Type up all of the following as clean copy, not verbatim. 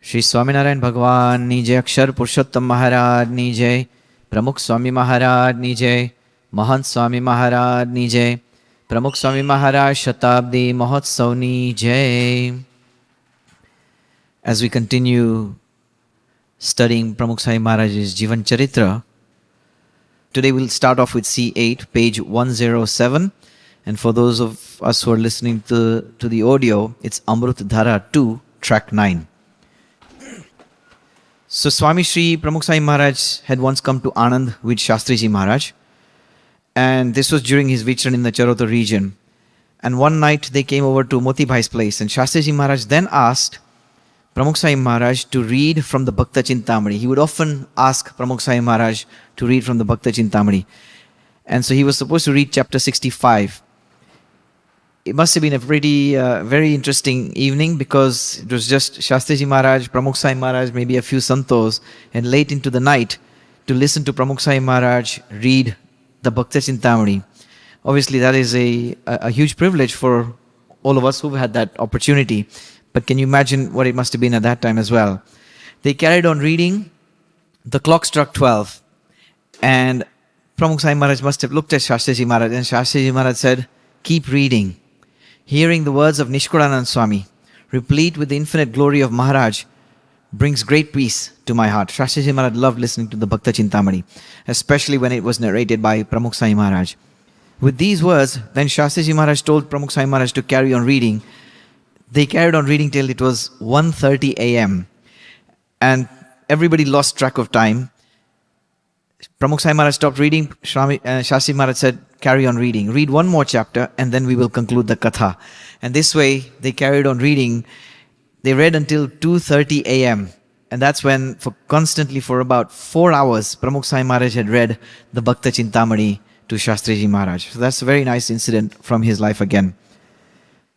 श्री स्वामीनारायण भगवान ની જય, અક્ષર પુરુષોત્તમ મહારાજની જય, પ્રમુખ સ્વામી મહારાજની જય, મહંત સ્વામી મહારાજની જય, પ્રમુખ સ્વામી મહારાજ શતાબ્દી મહોત્સવની જય. As we continue studying Pramukh Swami Maharaj's Jivan Charitra, today we'll start off with C8, page 107. And for those of us who are listening to the audio, it's Amrut Dhara 2, track 9. So Swami Shri Pramukh Swami Maharaj had once come to Anand with Shastriji Maharaj, and this was during his vichran in the Charota region. And one night they came over to Moti Bhai's place, and Shastriji Maharaj then asked Pramukh Swami Maharaj to read from the Bhakta Chintamani. He would often ask Pramukh Swami Maharaj to read from the Bhakta Chintamani. And so he was supposed to read chapter 65. It must have been a very interesting evening, because it was just Shastriji Maharaj, Pramukh Swami Maharaj, maybe a few santos, and late into the night to listen to Pramukh Swami Maharaj read the Bhakta Chintamani. Obviously that is a huge privilege for all of us who've had that opportunity. But can you imagine what it must have been at that time as well? They carried on reading. The clock struck 12. And Pramukh Swami Maharaj must have looked at Shastriji Maharaj, and Shastriji Maharaj said, "Keep reading." Hearing the words of Nishkudanand Swami, replete with the infinite glory of Maharaj, brings great peace to my heart. Shastriji Maharaj loved listening to the Bhakta Chintamani, especially when it was narrated by Pramukh Swami Maharaj. With these words, then Shastriji Maharaj told Pramukh Swami Maharaj to carry on reading. They carried on reading till it was 1:30 a.m. and everybody lost track of time. Pramukh Swami Maharaj stopped reading. Shastriji Maharaj said, "Carry on reading. Read one more chapter and then we will conclude the katha." And this way they carried on reading. They read until 2:30 a.m. And that's when, for about 4 hours, Pramukh Swami Maharaj had read the Bhakta Chintamani to Shastriji Maharaj. So that's a very nice incident from his life again.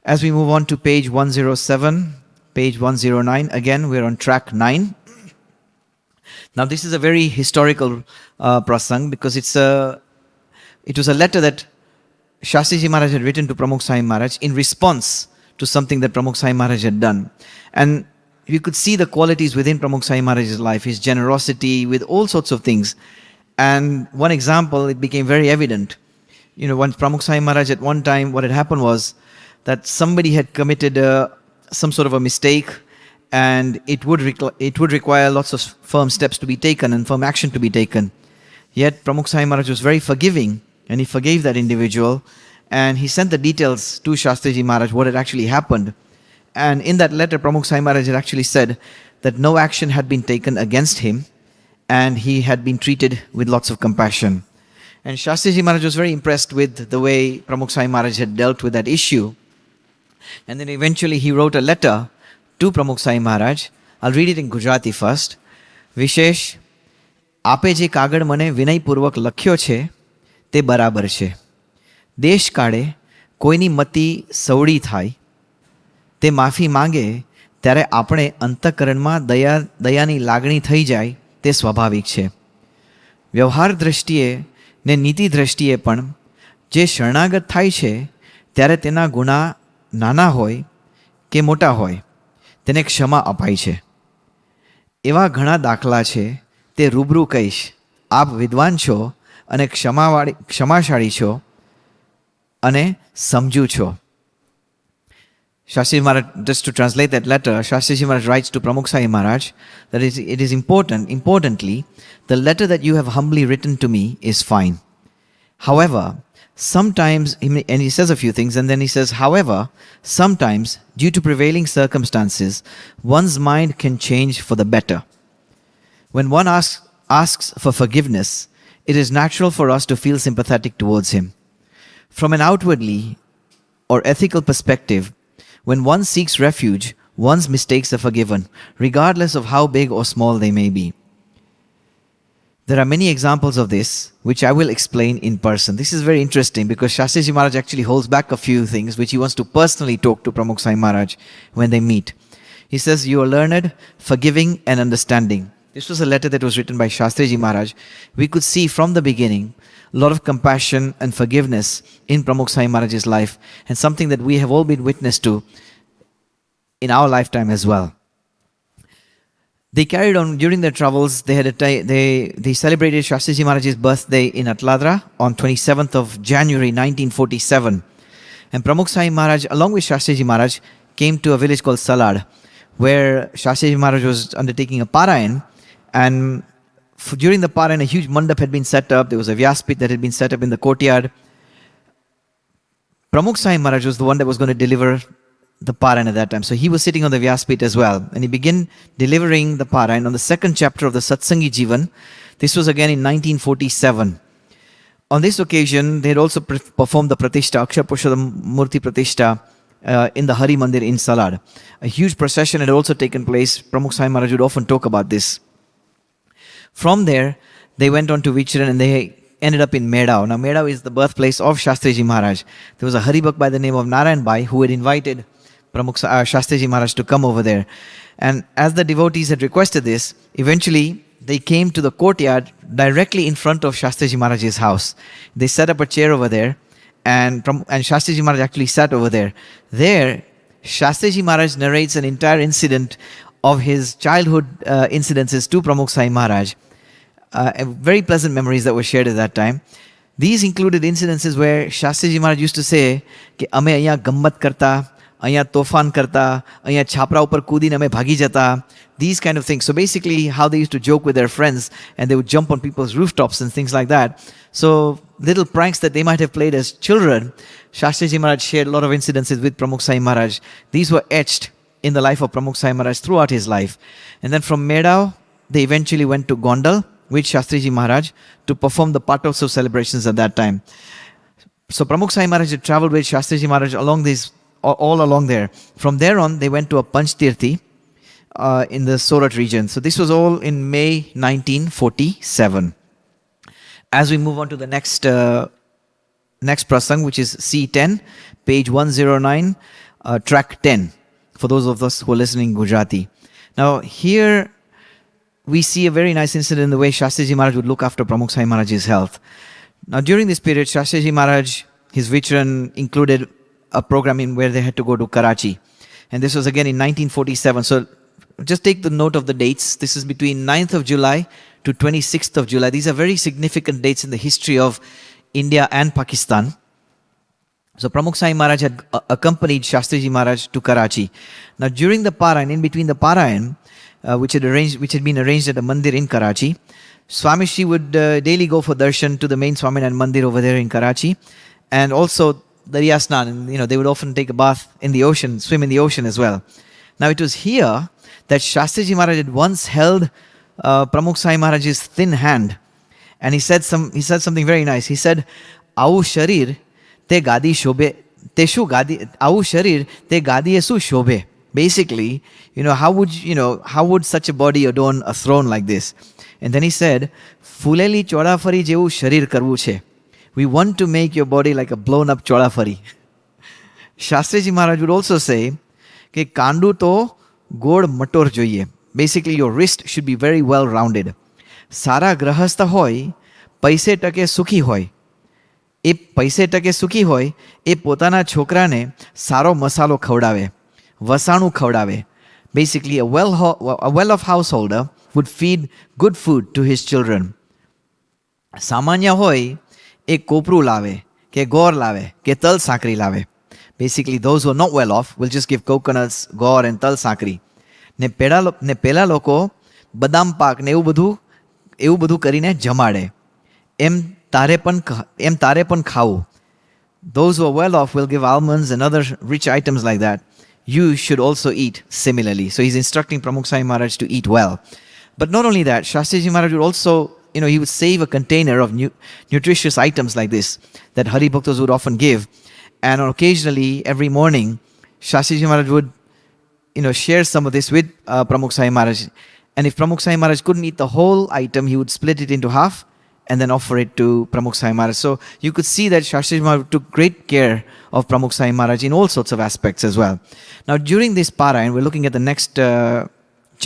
As we move on to page 107, page 109, again we're on track 9. Now this is a very historical prasang, because it was a letter that Shastriji Maharaj had written to Pramukh Swami Maharaj in response to something that Pramukh Swami Maharaj had done. And you could see the qualities within Pramukh Swami Maharaj's life, his generosity with all sorts of things. And one example, it became very evident. You know, when Pramukh Swami Maharaj at one time, what had happened was that somebody had committed some sort of a mistake, and it would require lots of firm steps to be taken and firm action to be taken. Yet Pramukh Swami Maharaj was very forgiving, and he forgave that individual, and he sent the details to Shastriji Maharaj, what had actually happened. And in that letter, Pramukh Swami Maharaj had actually said that no action had been taken against him, and he had been treated with lots of compassion. And Shastriji Maharaj was very impressed with the way Pramukh Swami Maharaj had dealt with that issue. And then eventually he wrote a letter to Pramukh Swami Maharaj. I'll read it in Gujarati first. વિશેષ, આપે જે કાગળ મને વિનયપૂર્વક લખ્યો છે તે બરાબર છે. દેશ કાળે કોઈની મતિ સવડી થાય, તે માફી માંગે ત્યારે આપણે અંતઃકરણમાં દયાની લાગણી થઈ જાય તે સ્વાભાવિક છે. વ્યવહાર દ્રષ્ટિએ ને નીતિ દ્રષ્ટિએ પણ જે શરણાગત થાય છે ત્યારે તેના ગુના નાના હોય કે મોટા હોય, તેને ક્ષમા અપાય છે. એવા ઘણા દાખલા છે, તે રૂબરૂ કહીશ. આપ વિદ્વાન છો અને ક્ષમાશાળી છો અને સમજુ છો. Shastriji Maharaj, just to translate that letter, Shastriji Maharaj writes to Pramukh Swami Maharaj that it is importantly, the letter that you have humbly written to me is fine. However, sometimes, and he says a few things, and then he says, however, sometimes, due to prevailing circumstances, one's mind can change for the better. When one asks for forgiveness, it is natural for us to feel sympathetic towards him. From an outwardly or ethical perspective, when one seeks refuge, one's mistakes are forgiven, regardless of how big or small they may be. There are many examples of this, which I will explain in person. This is very interesting, because Shastriji Maharaj actually holds back a few things which he wants to personally talk to Pramukh Swami Maharaj when they meet. He says, "You are learned, forgiving and understanding." This was a letter that was written by Shastriji Maharaj. We could see from the beginning a lot of compassion and forgiveness in Pramukh Swami Maharaj's life, and something that we have all been witness to in our lifetime as well. They carried on during their travels. They celebrated Shastriji Maharaj's birthday in Atladra on 27th of January 1947. And Pramukh Swami Maharaj, along with Shastriji Maharaj, came to a village called Salad, where Shastriji Maharaj was undertaking a Parayan. And during the Parayan, a huge mandap had been set up. There was a Vyaspit that had been set up in the courtyard. Pramukh Swami Maharaj was the one that was going to deliver the Parayan at that time. So he was sitting on the Vyaspit as well. And he began delivering the Parayan on the second chapter of the Satsang Jivan. This was again in 1947. On this occasion, they had also performed the Pratishtha, Akshar Purushottam Murti Pratishtha in the Hari Mandir in Salad. A huge procession had also taken place. Pramukh Swami Maharaj would often talk about this. From there, they went on to Vicharan and they ended up in Medao. Now, Medao is the birthplace of Shastriji Maharaj. There was a Haribhakt by the name of Narayan Bhai who had invited Shastriji Maharaj to come over there. And as the devotees had requested this, eventually they came to the courtyard directly in front of Shastriji Maharaj's house. They set up a chair over there and Shastriji Maharaj actually sat over there. There, Shastriji Maharaj narrates an entire incident of his childhood incidences to Pramukh Swami Maharaj. Very pleasant memories that were shared at that time. These included incidences where Shastriji Maharaj used to say, "Ke ame aiya gammat karta, aiya tofan karta, aiya chhapra upar kudine ame bhagi jata." These kind of things. So basically how they used to joke with their friends and they would jump on people's rooftops and things like that. So little pranks that they might have played as children, Shastriji Maharaj shared a lot of incidences with Pramukh Swami Maharaj. These were etched in the life of Pramukh Swami Maharaj throughout his life. And then from Medao, they eventually went to Gondal with Shastriji Maharaj to perform the Patotsav celebrations at that time. So Pramukh Swami Maharaj had traveled with Shastriji Maharaj all along there. From there on, they went to a Panchtirthi in the Sorat region. So this was all in May 1947. As we move on to the next prasang, which is C10, page 109, track 10, for those of us who are listening Gujarati. Now here we see a very nice incident in the way Shastriji Maharaj would look after Pramukh Swami Maharaj's health. Now during this period, Shastriji Maharaj, his Vicharan included a program in where they had to go to Karachi. And this was again in 1947. So just take the note of the dates. This is between 9th of July to 26th of July. These are very significant dates in the history of India and Pakistan. So Pramukh Swami Maharaj had accompanied Shastriji Maharaj to Karachi. Now during the Parayan, in between the Parayan, which had been arranged at a mandir in Karachi, Swami Shri would daily go for darshan to the main Swaminarayan mandir over there in Karachi, and also the Riyasnan, and they would often take a bath in the ocean, swim in the ocean as well. Now it was here that Shastriji Maharaj had once held Pramukh Swami Maharaj's thin hand, and he said something very nice. He said, "Au sharir te gadi shobhe, te shu gadi, au sharir te gadi esu shobhe." Basically, how would such a body adorn a throne like this? And then he said, "Fuleli chodafari jevu sharir karvu che." We want to make your body like a blown up chodafari. Shastriji Maharaj would also say, "Ke kandu to god mator જોઈએ." Basically, your wrist should be very well rounded. Sara grahastha hoy, paise take sukhi hoy. એ પૈસે ટકે સુખી હોય એ પોતાના છોકરાને સારો મસાલો ખવડાવે, વસાણું ખવડાવે. Basically, a well-off householder would feed good food to his children. સામાન્ય હોય એ કોપરું લાવે, કે ગોર લાવે, કે તલ સાકરી લાવે. Basically, those who are not well off will just give coconuts, gor and tal sakri. ને પેલા લોકો બદામ પાક ને એવું બધું કરીને જમાડે. એમ તારે પણ ખાવું. Those who are well off will give almonds and other rich items like that. You should also eat similarly. So he's instructing Pramukh Swami Maharaj to eat well. But not only that, Shastriji Maharaj would also, he would save a container of nutritious items like this that Hari Bhaktas would often give. And occasionally, every morning, Shastriji Maharaj would, share some of this with Pramukh Swami Maharaj. And if Pramukh Swami Maharaj couldn't eat the whole item, he would split it into half and then offer it to Pramukh Swami Maharaj. So you could see that Shastriji Maharaj took great care of Pramukh Swami Maharaj in all sorts of aspects as well. Now during this Parayan, we're looking at the next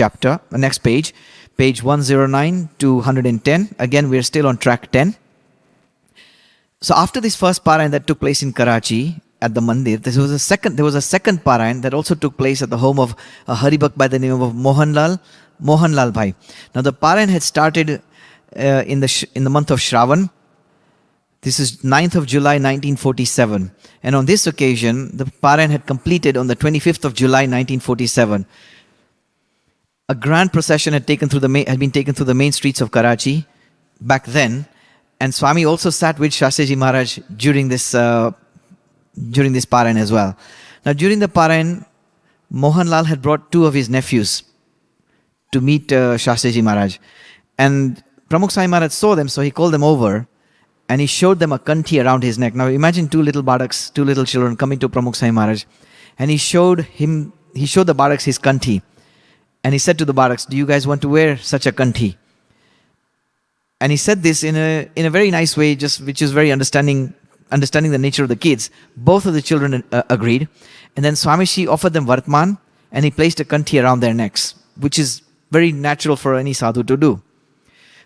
chapter, the next page 109 to 110. Again, we're still on track 10. So after this first Parayan that took place in Karachi at the Mandir, there was a second Parayan that also took place at the home of a Haribhakt by the name of Mohanlal Mohanlal Bhai. Now the Parayan had started in the month of Shravan. This is 9th of July 1947. And on this occasion, the Parayan had completed on the 25th of July 1947. A grand procession had been taken through the main streets of Karachi back then. And Swami also sat with Shastriji Maharaj during this Parayan as well. Now during the Parayan, Mohanlal had brought two of his nephews to meet Shastriji Maharaj. And Pramukh Swami Maharaj saw them, so he called them over and he showed them a kanthi around his neck. Now imagine two little children coming to Pramukh Swami Maharaj, and he showed the Badaks his kanthi. And he said to the Badaks, do you guys want to wear such a kanthi? And he said this in a very nice way, which is very understanding the nature of the kids. Both of the children agreed. And then Swamiji offered them Vartman, and he placed a kanthi around their necks, which is very natural for any sadhu to do.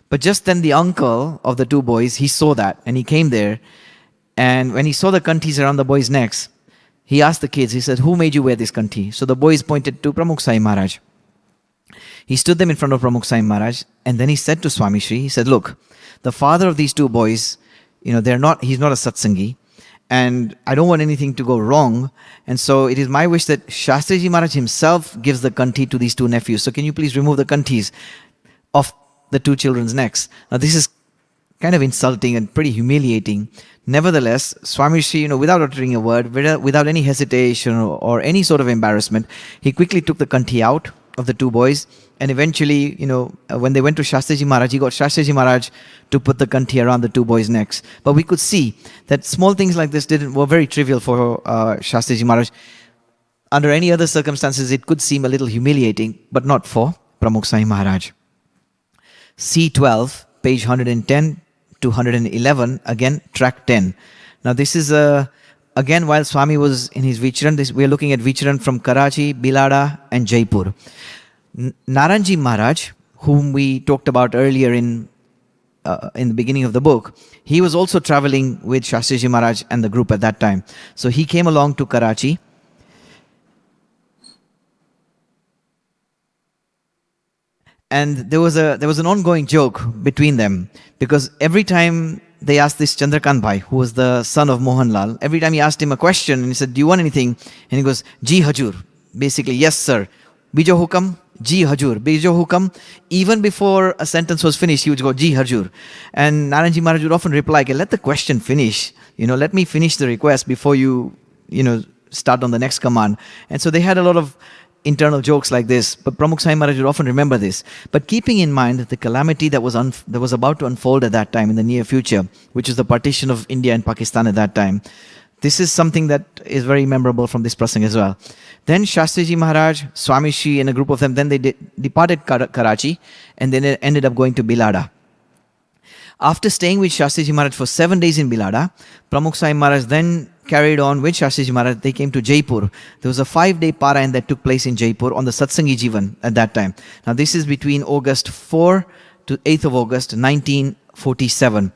But just then the uncle of the two boys, he saw that, and he came there. And when he saw the kanthis around the boys' necks, he asked the kids, he said, who made you wear this kanthi? So the boys pointed to Pramukh Swami Maharaj. He stood them in front of Pramukh Swami Maharaj, and then he said to Swami Shri, he said, look, the father of these two boys, he's not a satsangi, and I don't want anything to go wrong, and so it is my wish that Shastriji Maharaj himself gives the kanthi to these two nephews. So can you please remove the kanthis of the two children's necks? Now this is kind of insulting and pretty humiliating. Nevertheless, Swami Shri, without uttering a word, without any hesitation or any sort of embarrassment, he quickly took the kanthi out of the two boys, and eventually, when they went to Shastriji Maharaj, he got Shastriji Maharaj to put the kanthi around the two boys' necks. But we could see that small things like this were very trivial for Shastriji Maharaj. Under any other circumstances, it could seem a little humiliating, but not for Pramukh Swami Maharaj. C12, page 110 to 111, again, track 10. Now this is again, while Swami was in his Vicharan, we are looking at Vicharan from Karachi, Bilada and Jaipur. Naranji Maharaj, whom we talked about earlier in the beginning of the book, he was also traveling with Shastriji Maharaj and the group at that time. So he came along to Karachi. And there was an ongoing joke between them, because every time they asked this Chandrakant Bhai, who was the son of Mohanlal, every time he asked him a question and he said, do you want anything? And he goes, Ji Hajur. Basically, yes sir. Bijo hukam, Ji Hajur. Bijo hukam. Even before a sentence was finished, he would go, Ji Hajur. And Naranji Maharaj would often reply, let the question finish. Let me finish the request before you start on the next command. And so they had a lot of internal jokes like this, but Pramukh Swami Maharaj would often remember this. But keeping in mind the calamity that was about to unfold at that time in the near future, which is the partition of India and Pakistan at that time, this is something that is very memorable from this prasang as well. Then Shastriji Maharaj, Swami Shri and a group of them, then they departed Karachi and then ended up going to Bilada. After staying with Shastriji Maharaj for 7 days in Bilada, Pramukh Swami Maharaj then carried on with Shastriji Maharaj. They came to Jaipur. There was a 5-day Parayan that took place in Jaipur on the Satsang Jivan at that time. Now this is between August 4 to 8th of August 1947.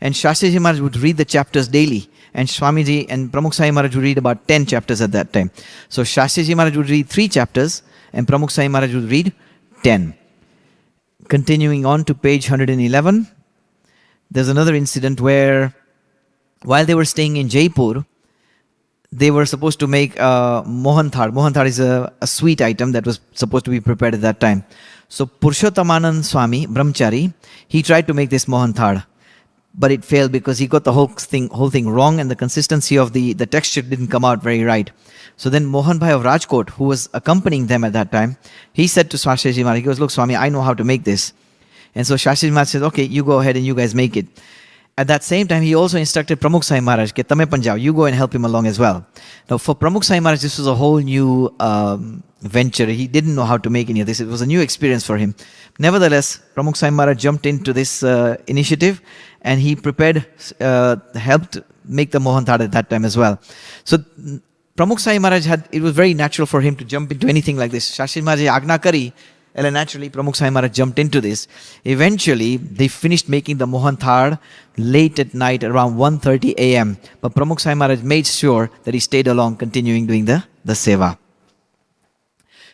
And Shastriji Maharaj would read the chapters daily. And Swamiji and Pramukh Swami Maharaj would read about 10 chapters at that time. So Shastriji Maharaj would read 3 chapters and Pramukh Swami Maharaj would read 10. Continuing on to page 111. There's another incident where, while they were staying in Jaipur, they were supposed to make Mohan Thad. Mohan Thad is a sweet item that was supposed to be prepared at that time. So Purushothamanand Swami, Brahmachari, he tried to make this Mohan Thad, but it failed because he got the whole thing wrong, and the consistency of the texture didn't come out very right. So then Mohan Bhai of Rajkot, who was accompanying them at that time, he said to Shastriji Maharaj, he goes, look Swami, I know how to make this. And so Shastriji Maharaj said, okay, you go ahead and you guys make it. At that same time, he also instructed Pramukh Swami Maharaj, Ke tame panjao, you go and help him along as well. Now for Pramukh Swami Maharaj, this was a whole new venture. He didn't know how to make any of this. It was a new experience for him. Nevertheless, Pramukh Swami Maharaj jumped into this initiative and he prepared, helped make the Mohan Thad at that time as well. So Pramukh Swami Maharaj it was very natural for him to jump into anything like this. Shastriji Maharaj Agna Kari, and naturally Pramukh Swami Maharaj jumped into this. Eventually, they finished making the Mohan Thad late at night around 1:30 a.m. But Pramukh Swami Maharaj made sure that he stayed along, continuing doing the seva.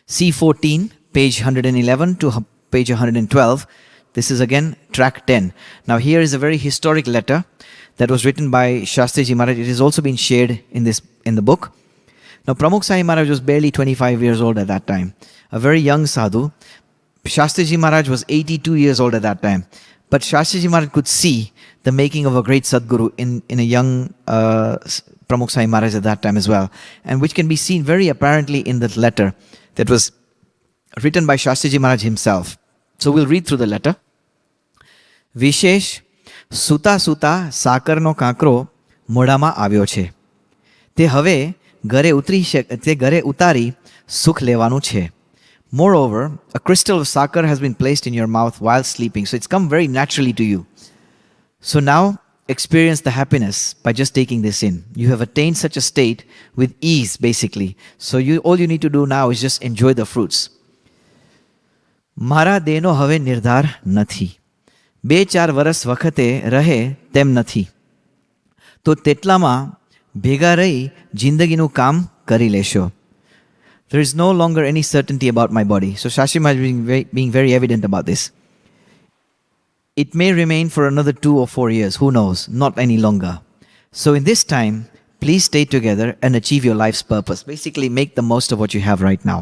C14, page 111 to page 112. This is again track 10. Now here is a very historic letter that was written by Shastriji Maharaj. It has also been shared in the book. Now Pramukh Swami Maharaj was barely 25 years old at that time, a very young sadhu. Shastriji Maharaj was 82 years old at that time. But Shastriji Maharaj could see the making of a great Sadguru in a young Pramukh Swami Maharaj at that time as well, and which can be seen very apparently in the letter that was written by Shastriji Maharaj himself. So we'll read through the letter. વિશેષ સૂતા સૂતા સાકરનો કાંકરો મોઢામાં આવ્યો છે. તે હવે ઘરે ઉતારી સુખ લેવાનું છે. Moreover, a crystal of sakar has been placed in your mouth while sleeping, so it's come very naturally to you. So now experience the happiness by just taking this in. You have attained such a state with ease, basically. So all you need to do now is just enjoy the fruits. મારા દેહનો હવે નિર્ધાર નથી. 2-4 વર્ષ વખતે રહે તેમ નથી. તો તેટલામાં ભેગા રહી જિંદગીનું કામ કરી લેશો. There is no longer any certainty about my body. So Shastriji Maharaj is being very evident about this. It may remain for another 2 or 4 years, who knows, not any longer. So in this time, please stay together and achieve your life's purpose. Basically, make the most of what you have right now.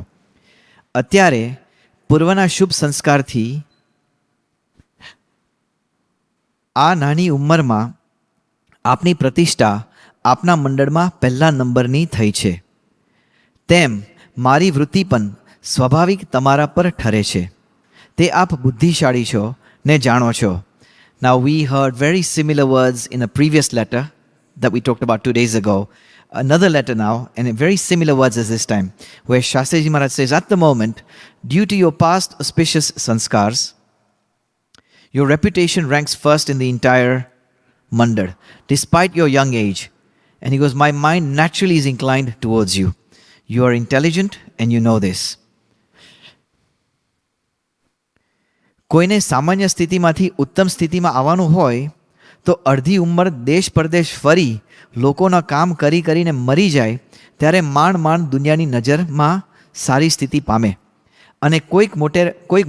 અત્યારે પૂર્વના શુભ સંસ્કારથી આ નાની ઉંમરમાં આપની પ્રતિષ્ઠા આપના મંડળમાં પહેલા નંબરની થઈ છે. તેમ મારી વૃત્તિ પણ સ્વાભાવિક તમારા પર ઠરે છે. તે આપ બુદ્ધિશાળી છો ને જાણો છો. Now we heard very similar words in a previous letter that we talked about 2 days ago. Another letter now, and very similar words as this time, where Shastriji Maharaj says, at the moment, due to your past auspicious sanskars, your reputation ranks first in the entire mandal, despite your young age. And he goes, my mind naturally is inclined towards you. You are intelligent and you know this. કોઈને સામાન્ય સ્થિતિમાંથી ઉત્તમ સ્થિતિમાં આવવાનું હોય તો અડધી ઉંમર દેશ પરદેશ ફરી લોકોના કામ કરી કરીને મરી જાય ત્યારે માંડ દુનિયાની નજરમાં સારી સ્થિતિ પામે. અને કોઈક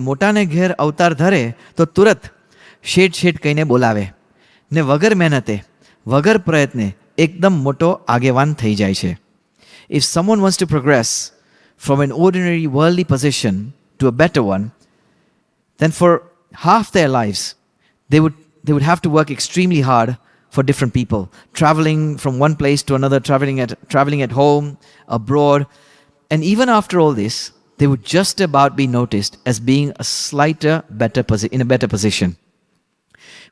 મોટાને ઘેર અવતાર ધરે તો તુરત શેઠ કહીને બોલાવે ને વગર મહેનતે વગર પ્રયત્ને એકદમ મોટો આગેવાન થઈ જાય છે. If someone wants to progress from an ordinary worldly position to a better one, then for half their lives, they would have to work extremely hard for different people, traveling from one place to another, traveling at home, abroad. And even after all this, they would just about be noticed as being in a better position.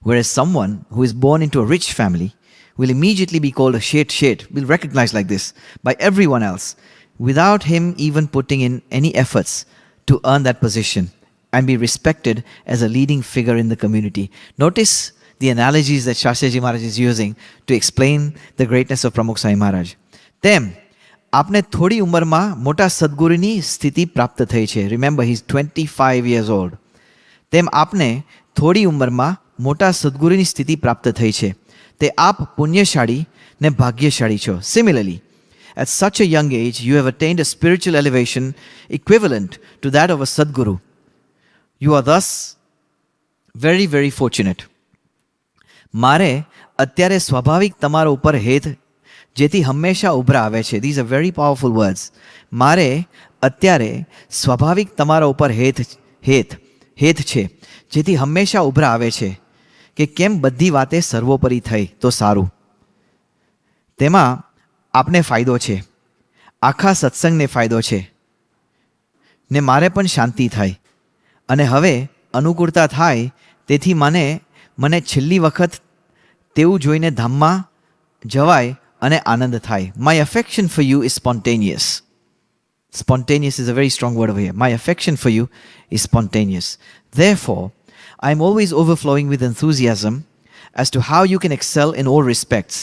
Whereas someone who is born into a rich family will immediately be called a Sheth, will recognize like this by everyone else, without him even putting in any efforts to earn that position and be respected as a leading figure in the community. Notice the analogies that Shastriji Maharaj is using to explain the greatness of Pramukh Swami Maharaj. Them, આપને થોડી ઉંમરમાં મોટા સદગુરુની સ્થિતિ પ્રાપ્ત થઈ છે. Remember, he's 25 years old. તેમ આપને થોડી ઉંમરમાં મોટા સદગુરુની સ્થિતિ પ્રાપ્ત થઈ છે. તે આપ પુણ્યશાળી ને ભાગ્યશાળી છો. Similarly, at such a young age, you have attained a spiritual elevation equivalent to that of a Sadguru. You are thus very, very fortunate. મારે અત્યારે સ્વાભાવિક તમારા ઉપર હેત જેથી હંમેશા ઉભરા આવે છે. These are very powerful words. મારે અત્યારે સ્વાભાવિક તમારા ઉપર હેત છે જેથી હંમેશા ઉભરા આવે છે કે કેમ બધી વાતે સર્વોપરી થઈ તો સારું. તેમાં આપને ફાયદો છે, આખા સત્સંગને ફાયદો છે ને મારે પણ શાંતિ થાય. અને હવે અનુકૂળતા થાય તેથી મને છેલ્લી વખત તેવું જોઈને ધામમાં જવાય અને આનંદ થાય. My affection for you is spontaneous. Spontaneous is a very strong word over here. My affection for you is spontaneous. Therefore, I am always overflowing with enthusiasm as to how you can excel in all respects.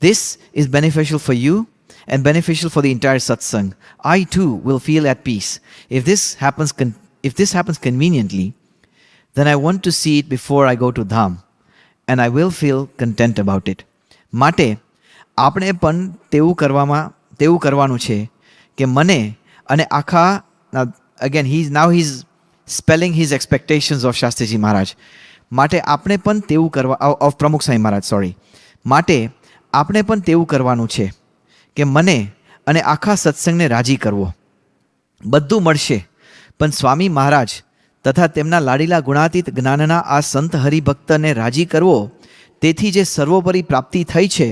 This is beneficial for you and beneficial for the entire satsang. I too will feel at peace. If this happens conveniently, then I want to see it before I go to Dham, and I will feel content about it. માટે આપણે પણ તેવું કરવાનું છે કે મને અને again, he's spelling his expectations of Shastriji Maharaj. માટે આપણે પણ તેવું કરવા of પ્રમુખ સ્વામી મહારાજ સોરી માટે આપણે પણ તેવું કરવાનું છે કે મને અને આખા સત્સંગને રાજી કરવો. બધું મળશે પણ સ્વામી મહારાજ તથા તેમના લાડીલા ગુણાતીત જ્ઞાનના આ સંત હરિભક્તને રાજી કરવો તેથી જે સર્વોપરી પ્રાપ્તિ થઈ છે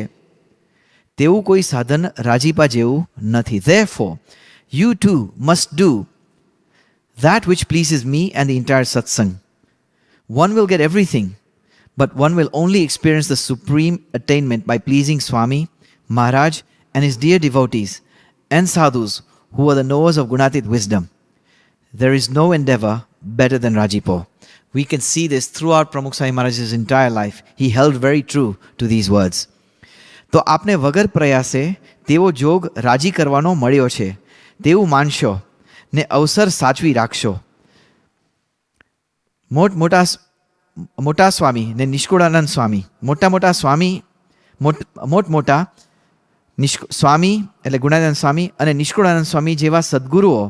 તેવું કોઈ સાધન રાજીપા જેવું નથી. Therefore, you too must do that which pleases me and the entire satsang. One will get everything, but one will only experience the supreme attainment by pleasing Swami, Maharaj and his dear devotees and sadhus who are the knowers of Gunatit wisdom. There is no endeavor better than Rajipo. We can see this throughout Pramukh Swami Maharaj's entire life. He held very true to these words. તો આપને વગર પ્રયાસે તેવો જોગ રાજી કરવાનો મળ્યો છે તેવું માનશો ને અવસર સાચવી રાખશો. મોટા સ્વામી ને નિષ્કુળાનંદ સ્વામી મોટા સ્વામી મોટા સ્વામી એટલે ગુણાનંદ સ્વામી અને નિષ્કુળાનંદ સ્વામી જેવા સદ્ગુરુઓ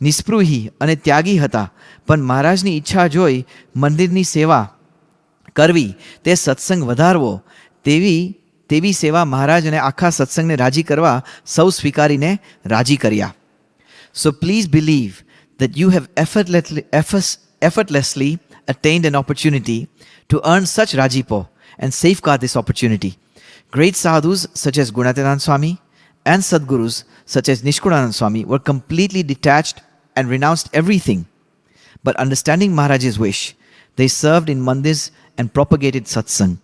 નિસ્પૃહી અને ત્યાગી હતા, પણ મહારાજની ઈચ્છા જોઈ મંદિરની સેવા કરવી તે સત્સંગ વધારવો તેવી સેવા મહારાજ અને આખા સત્સંગને રાજી કરવા સૌ સ્વીકારીને રાજી કર્યા. So please believe that you have effortlessly attained an opportunity to earn such rajipo and safeguard this opportunity. Great sadhus such as Gunatinand Swami and Sadgurus such as Nishkulanand Swami were completely detached and renounced everything. But understanding Maharaj's wish, they served in mandirs and propagated satsang.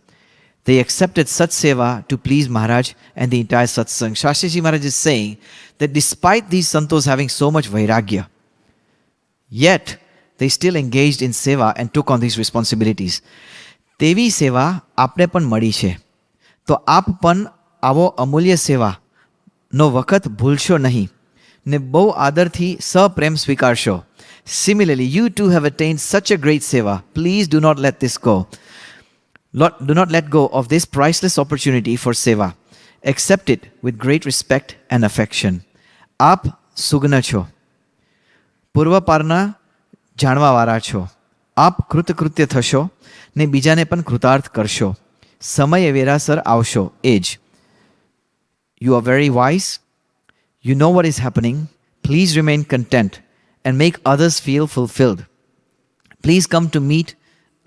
They accepted such seva to please Maharaj and the entire satsang. Shastriji Maharaj is saying that despite these santos having so much vairagya, yet they still engaged in seva and took on these responsibilities. તેવી સેવા આપને પણ મળી છે, તો આપ પણ આવો અમૂલ્ય સેવાનો વખત ભૂલશો નહીં ને બહુ આદરથી સપ્રેમ સ્વીકારશો. Similarly, you too have attained such a great seva. Please do not let this go. Do not let go of this priceless opportunity for seva. Accept it with great respect and affection. આપ સુગ્ન છો, પૂર્વપારના જાણવાવાળા છો. આપ કૃતકૃત્ય થશો ને બીજાને પણ કૃતાર્થ કરશો. સમય વેરાસર આવશો એ જ. You are very wise. You know what is happening. Please remain content and make others feel fulfilled. Please come to meet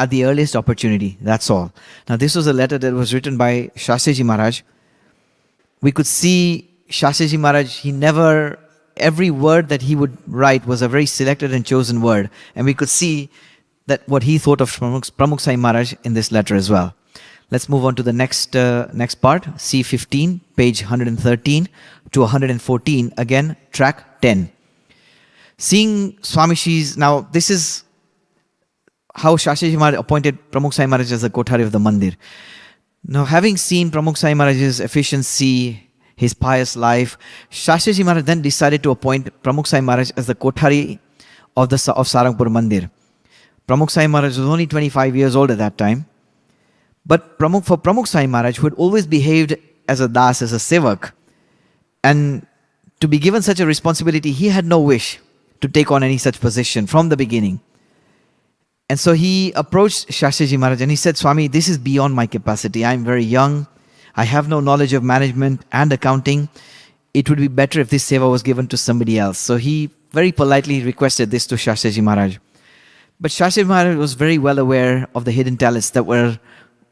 at the earliest opportunity. That's all. Now, this was a letter that was written by Shastriji Maharaj. We could see Shastriji Maharaj, every word that he would write was a very selected and chosen word. And we could see that what he thought of Pramukh Swami Maharaj in this letter as well. Let's move on to the next part, C15, page 113 to 114, again, track 10. Seeing Swamishi's, now this is how Shastriji Maharaj appointed Pramukh Swami Maharaj as the Kothari of the Mandir. Now, having seen Pramukh Swami Maharaj's efficiency, his pious life, Shastriji Maharaj then decided to appoint Pramukh Swami Maharaj as the Kothari of Sarangpur Mandir. Pramukh Swami Maharaj was only 25 years old at that time. But for Pramukh Swami Maharaj, who had always behaved as a das, as a sevak, and to be given such a responsibility, he had no wish to take on any such position from the beginning. And so he approached Shastriji Maharaj and he said, Swami, this is beyond my capacity. I am very young. I have no knowledge of management and accounting. It would be better if this seva was given to somebody else. So he very politely requested this to Shastriji Maharaj. But Shastriji Maharaj was very well aware of the hidden talents that were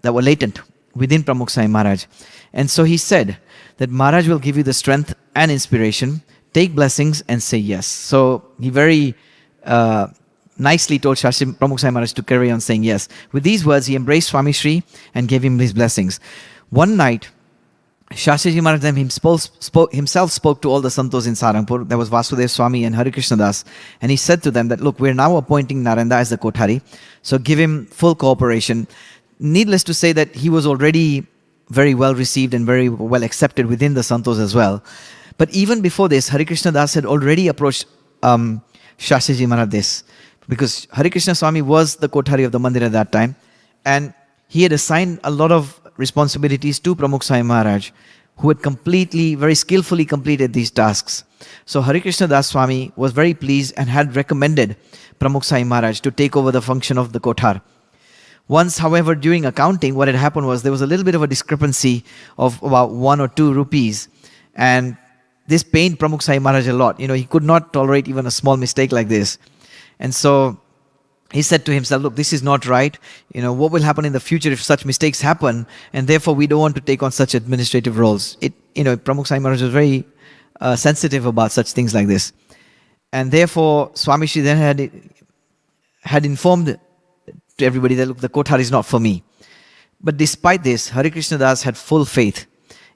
latent within Pramukh Swami Maharaj. And so he said that Maharaj will give you the strength and inspiration, take blessings and say yes. So he very nicely told Pramukh Swami Maharaj to carry on saying yes. With these words, he embraced Swami Shri and gave him his blessings. One night, Shastriji Maharaj himself spoke to all the santos in Sarangpur. There was Vasudev Swami and Hari Krishna Das. And he said to them that, look, we're now appointing Narenda as the Kothari. So give him full cooperation. Needless to say that he was already very well received and very well accepted within the santos as well. But even before this, Hari Krishna Das had already approached Shastriji Maharaj this. Because Hari Krishna Swami was the Kothari of the Mandir at that time. And he had assigned a lot of responsibilities to Pramukh Swami Maharaj who had very skillfully completed these tasks. So Hari Krishna Das Swami was very pleased and had recommended Pramukh Swami Maharaj to take over the function of the Kothar. Once, however, during accounting, what had happened was there was a little bit of a discrepancy of about 1 or 2 rupees. And this pained Pramukh Swami Maharaj a lot. He could not tolerate even a small mistake like this. And so he said to himself, look, this is not right. What will happen in the future if such mistakes happen? And therefore, we don't want to take on such administrative roles. Pramukh Swami Maharaj was very sensitive about such things like this. And therefore, Swami Shri then had informed to everybody that, look, the Kothar is not for me. But despite this, Hari Krishna Das had full faith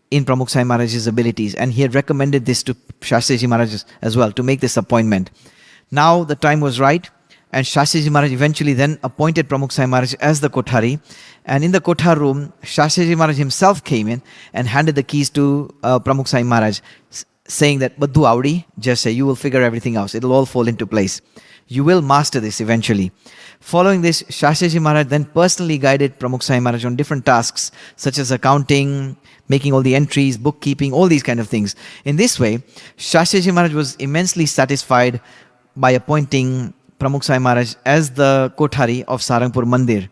in Pramukh Swami Maharaj's abilities, and he had recommended this to Shastriji Maharaj as well, to make this appointment. Now the time was right, and Shastriji Maharaj eventually then appointed Pramukh Swami Maharaj as the Kothari. And in the Kothar room, Shastriji Maharaj himself came in and handed the keys to Pramukh Swami Maharaj, saying that, Badhu Audi, just say, you will figure everything out. It'll all fall into place. You will master this eventually. Following this, Shastriji Maharaj then personally guided Pramukh Swami Maharaj on different tasks, such as accounting, making all the entries, bookkeeping, all these kind of things. In this way, Shastriji Maharaj was immensely satisfied by appointing Pramukh Swami Maharaj as the Kothari of Sarangpur Mandir.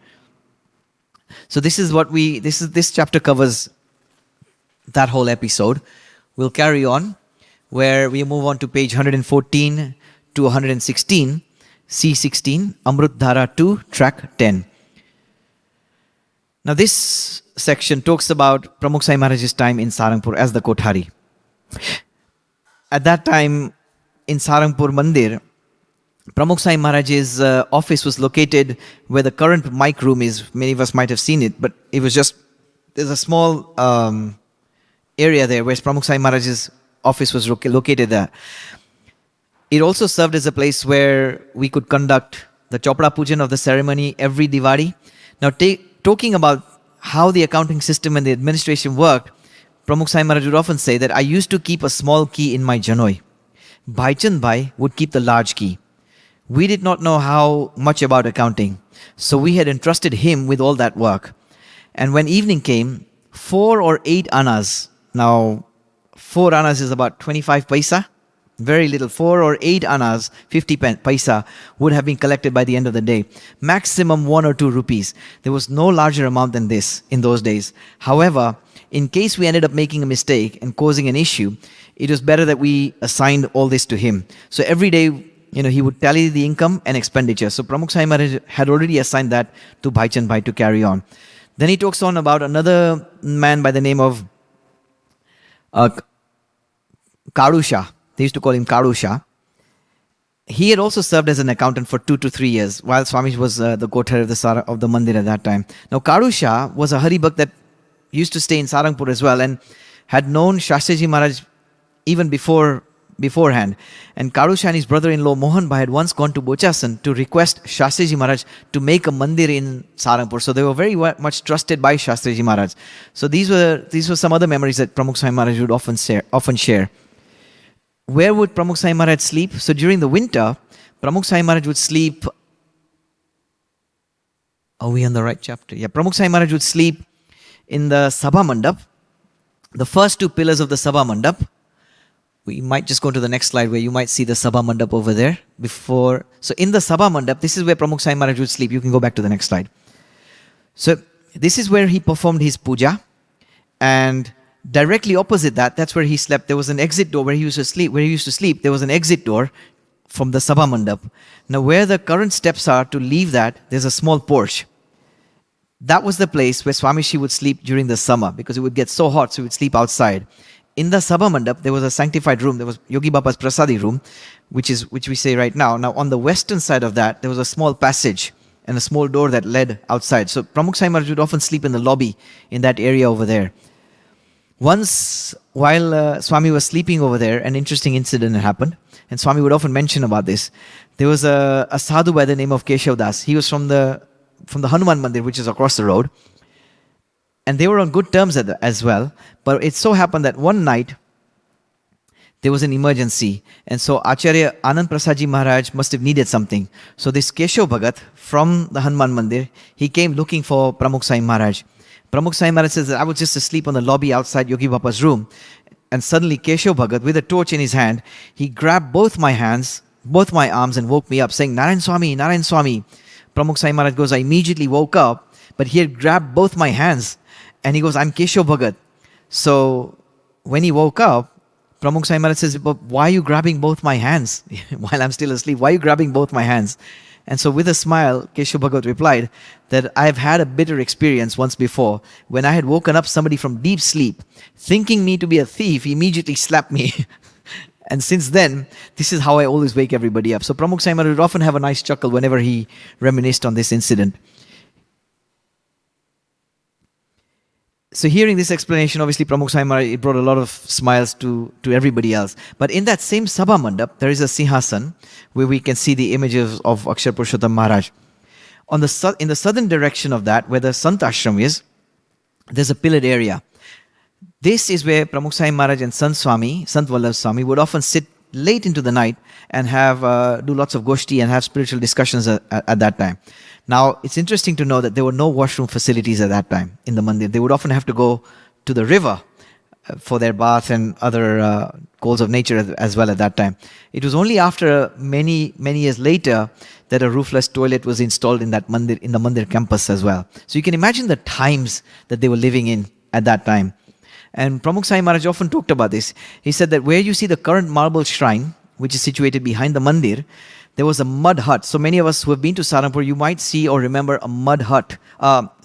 So this chapter covers that whole episode. We'll carry on, where we move on to page 114 to 116, C16, Amrut Dhara 2, track 10. Now this section talks about Pramukh Swami Maharaj's time in Sarangpur as the Kothari. At that time in Sarangpur Mandir, Pramukh Swami Maharaj's office was located where the current mic room is. Many of us might have seen it, but it was there's a small area there where Pramukh Swami Maharaj's office was located there. It also served as a place where we could conduct the Chopra Pujan of the ceremony every Diwali. Now, talking about how the accounting system and the administration worked, Pramukh Swami Maharaj would often say that I used to keep a small key in my janoi. Bhaichand Bhai would keep the large key. We did not know how much about accounting, so we had entrusted him with all that work. And when evening came, 4 or 8 annas, now 4 annas is about 25 paisa, very little, 4 or 8 annas, 50 paisa, would have been collected by the end of the day. Maximum 1 or 2 rupees. There was no larger amount than this in those days. However, in case we ended up making a mistake and causing an issue, it was better that we assigned all this to him. So every day, he would tally the income and expenditure. So Pramukh Swami Maharaj had already assigned that to Bhaichand Bhai to carry on. Then he talks on about another man by the name of Kadusha. They used to call him Kadusha. He had also served as an accountant for 2 to 3 years, while Swami was the Kothari of the Mandir at that time. Now, Kadusha was a Hari Bhakt that used to stay in Sarangpur as well, and had known Shastriji Maharaj even beforehand. And Kadusha and his brother-in-law Mohan Bhai had once gone to Bochasan to request Shastriji Maharaj to make a mandir in Sarangpur. So they were very much trusted by Shastriji Maharaj. So these were some other memories that Pramukh Swami Maharaj would often share. Where would Pramukh Swami Maharaj sleep? So during the winter, Pramukh Swami Maharaj would sleep. Are we on the right chapter? Yeah, Pramukh Swami Maharaj would sleep in the Sabha Mandap, the first 2 pillars of the Sabha Mandap. We might just go to the next slide where you might see the Sabha Mandap over there. So in the Sabha Mandap, this is where Pramukh Swami Maharaj would sleep. You can go back to the next slide. So this is where he performed his puja, and directly opposite that's where he slept. There was an exit door where he used to sleep. There was an exit door from the Sabha Mandap. Now, where the current steps are to leave there's a small porch. That was the place where Swami Shri would sleep during the summer, because it would get so hot, so he would sleep outside. In the Sabha Mandap, there was a sanctified room. There was Yogi Baba's Prasadi room, which we say right now. Now, on the western side of that, there was a small passage and a small door that led outside. So Pramukh Swami Maharaj would often sleep in the lobby in that area over there. Once, while Swami was sleeping over there, an interesting incident happened, and Swami would often mention about this. There was a sadhu by the name of Keshav Das. He was from the Hanuman Mandir, which is across the road, and they were on good terms as well. But it so happened that one night there was an emergency, and so Acharya Anand Prasadji Maharaj must have needed something. So this Keshav Bhagat from the Hanuman Mandir, he came looking for Pramukh Swami Maharaj. Pramukh Swami Maharaj says that I was just asleep on the lobby outside Yogi Bapa's room, and suddenly Keshav Bhagat, with a torch in his hand, he grabbed both my hands, both my arms, and woke me up, saying, Narayan Swami, Narayan Swami. Pramukh Swami Maharaj goes, I immediately woke up, but he had grabbed both my hands, and he goes, I'm Keshav Bhagat. So when he woke up, Pramukh Swami Maharaj says, but why are you grabbing both my hands while I'm still asleep? Why are you grabbing both my hands? And so with a smile, Keshav Bhagat replied that I've had a bitter experience once before. When I had woken up somebody from deep sleep, thinking me to be a thief, he immediately slapped me. And since then, this is how I always wake everybody up. So Pramukh Swami Maharaj would often have a nice chuckle whenever he reminisced on this incident. So hearing this explanation, obviously Pramukh Swami Maharaj, it brought a lot of smiles to everybody else. But in that same Sabha Mandap, there is a Sinhasan where we can see the images of Akshar Purushottam Maharaj. In the southern direction of that, where the Sant Ashram is, there's a pillared area. This is where Pramukh Swami Maharaj and Sant Vallabh Swami would often sit late into the night and do lots of goshti and have spiritual discussions at that time. Now, it's interesting to know that there were no washroom facilities at that time in the mandir. They would often have to go to the river for their bath and other calls of nature as well at that time. It was only after many years later that a roofless toilet was installed in that mandir, in the mandir campus as well. So you can imagine the times that they were living in at that time. And Pramukh Swami Maharaj often talked about this. He said that where you see the current marble shrine, which is situated behind the mandir, there was a mud hut. So many of us who have been to Saranpur, you might see or remember a mud hut,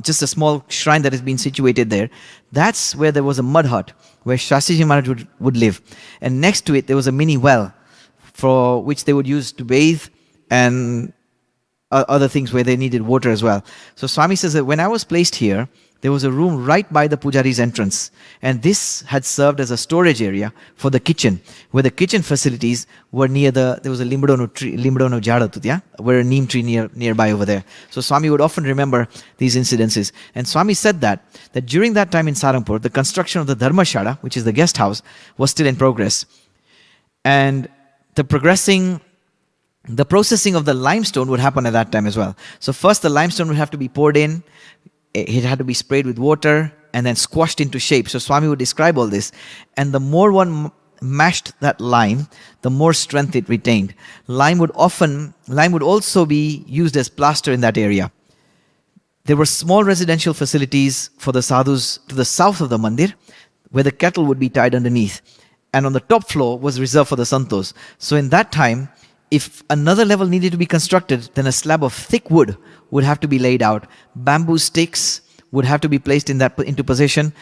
just a small shrine that has been situated there. That's where there was a mud hut where Shastriji Maharaj would live. And next to it, there was a mini well for which they would use to bathe and other things where they needed water as well. So Swami says that when I was placed here, there was a room right by the Pujari's entrance. And this had served as a storage area for the kitchen, where the kitchen facilities were there was a Limbadono Jada, where a neem tree nearby over there. So Swami would often remember these incidences. And Swami said that during that time in Sarangpur, the construction of the Dharmashala, which is the guest house, was still in progress. And the processing of the limestone would happen at that time as well. So first the limestone would have to be poured in, it had to be sprayed with water and then squashed into shape. So Swami would describe all this. And the more one mashed that lime, the more strength it retained. Lime would also be used as plaster in that area. There were small residential facilities for the sadhus to the south of the mandir, where the kettle would be tied underneath. And on the top floor was reserved for the santos. So in that time, if another level needed to be constructed, then a slab of thick wood would have to be laid out. Bamboo sticks would have to be placed into position.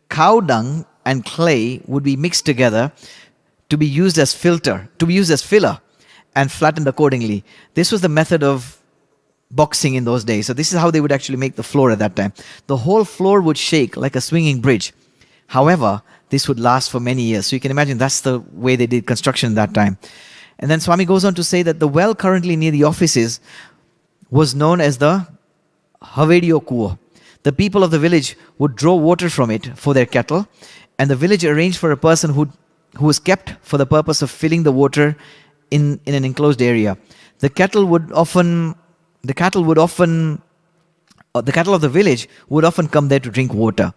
Cow dung and clay would be mixed together to be used as filler and flattened accordingly. This was the method of boxing in those days. So this is how they would actually make the floor at that time. The whole floor would shake like a swinging bridge. However, this would last for many years. So you can imagine that's the way they did construction at that time. And then Swami goes on to say that the well currently near the offices was known as the Havediyo Kuo. The people of the village would draw water from it for their cattle, and the village arranged for a person who was kept for the purpose of filling the water in an enclosed area. The cattle of the village would often come there to drink water.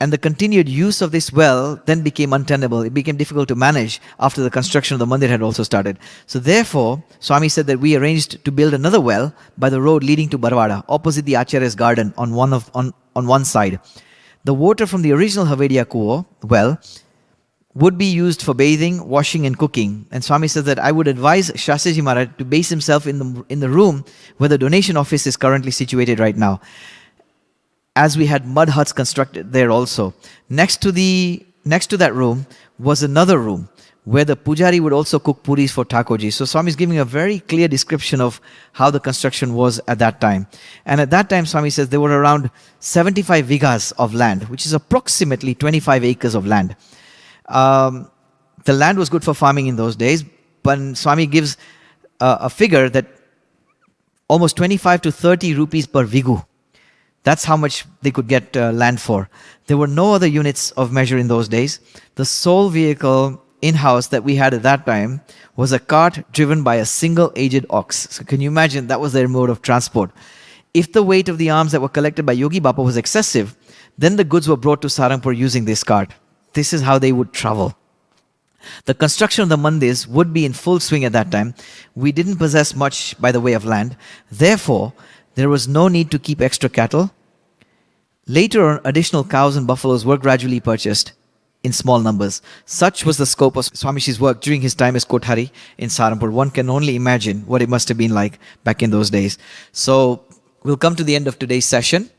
And the continued use of this well then became untenable. It became difficult to manage after the construction of the mandir had also started. So therefore, Swami said that we arranged to build another well by the road leading to Barwada, opposite the Acharya's garden on one side. The water from the original Havediya Kuo well would be used for bathing, washing and cooking. And Swami says that I would advise Shastriji Maharaj to base himself in the room where the donation office is currently situated right now, as we had mud huts constructed there also. Next to that room was another room where the pujari would also cook puris for Thakurji. So Swami is giving a very clear description of how the construction was at that time. And at that time, Swami says there were around 75 vigas of land, which is approximately 25 acres of land. The land was good for farming in those days, but Swami gives a figure that almost 25 to 30 rupees per vigu. That's how much they could get land for. There were no other units of measure in those days. The sole vehicle in-house that we had at that time was a cart driven by a single aged ox. So can you imagine that was their mode of transport? If the weight of the alms that were collected by Yogi Bapa was excessive, then the goods were brought to Sarangpur using this cart. This is how they would travel. The construction of the mandirs would be in full swing at that time. We didn't possess much by the way of land. Therefore, there was no need to keep extra cattle. Later on, additional cows and buffaloes were gradually purchased in small numbers. Such was the scope of Swamishi's work during his time as Kothari in Saranpur. One can only imagine what it must have been like back in those days. So, we'll come to the end of today's session.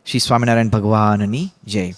Shri Swaminarayan Bhagwanani Jai.